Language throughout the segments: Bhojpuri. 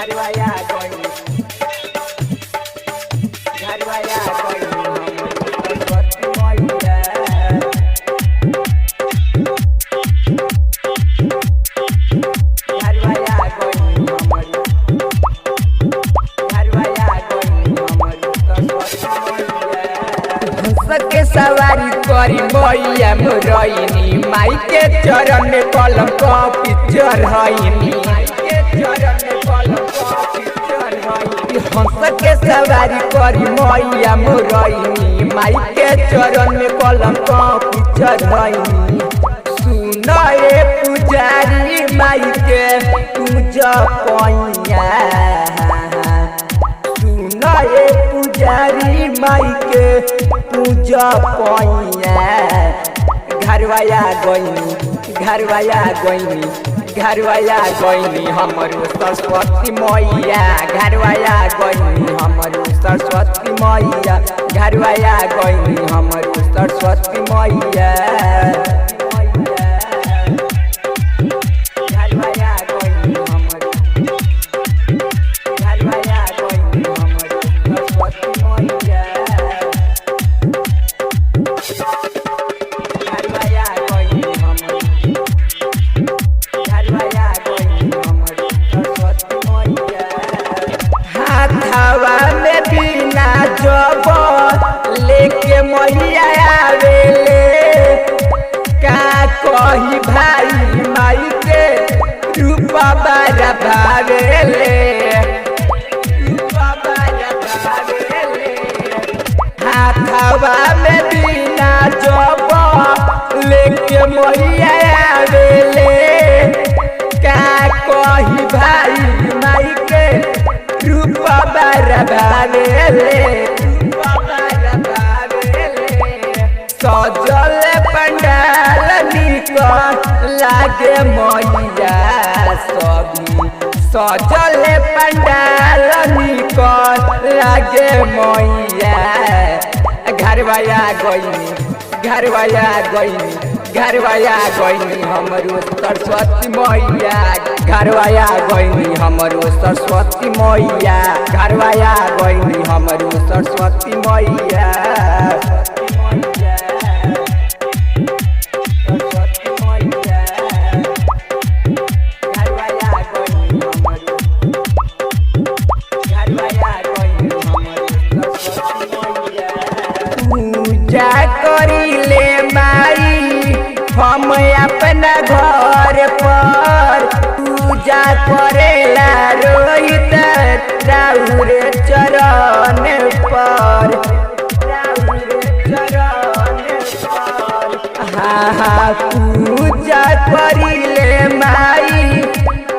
घरवाया कोई घरवाया कोई सरस्वती मैया घरवाया कोई घरवाया कोई सरस्वती मैया हंस के सवारी करी मैया मोरइनी माई के चरण में कलम का पिक्चर हईनी हंस के सवारी करी मैया मोरइनी माई के चरण में कलम का पिक्चर हईनी सुन ए पुजारी माई के पूजा पैया सुन ए पुजारी माई के पूजा पैया घरवाया गईनी घरवाया गईनी घरवाया गईनी हमरो सरस्वती मैया घरवाया गईनी हमरो सरस्वती मैया घरवाया गईनी हमरो सरस्वती मैया घरवाया गईनी हमरो घरवाया गईनी हमरो सरस्वती मैया घरवाया गईनी हमरो हाथवा में बिना जब लेके मैया आवेले का कही भाई माई के रूपा बारा भावेले हाथवा में बिना जब लेके मैया आवेले का कही भाई माई के रूपा बारा भावेले सजल पंडाल निक लागे मैया सभी सजल पंडाल निक लागे मैया घरवाया गईनी घरवाया गईनी घरवाया गईनी हमरो सरस्वती मैया घरवाया गईनी हमरो सरस्वती मैया घरवाया गईनी हमरो सरस्वती मैया पूजा करिले माई हम अपना घर पर पूजा करेला रोहित राउर चरण पर हाँ पूजा करिले माई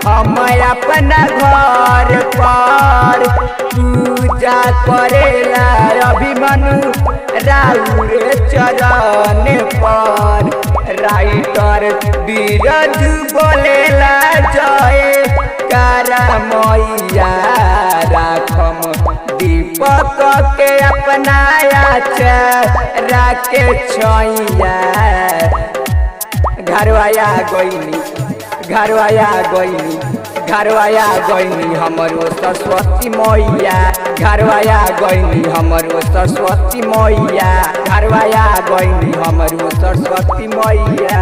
हम अपना घर पर पूजा करेला अभिमनु राउर चरण पर राइटर बीरज बोलेला जय कारा मैया राखम दीपक के अपनाया राके छैया घरवाया गईनी घरवाया गईनी घरवाया गईनी हमरो सरस्वती मैया घरवाया गईनी हमरो सरस्वती मैया घरवाया गईनी हमरो सरस्वती मैया।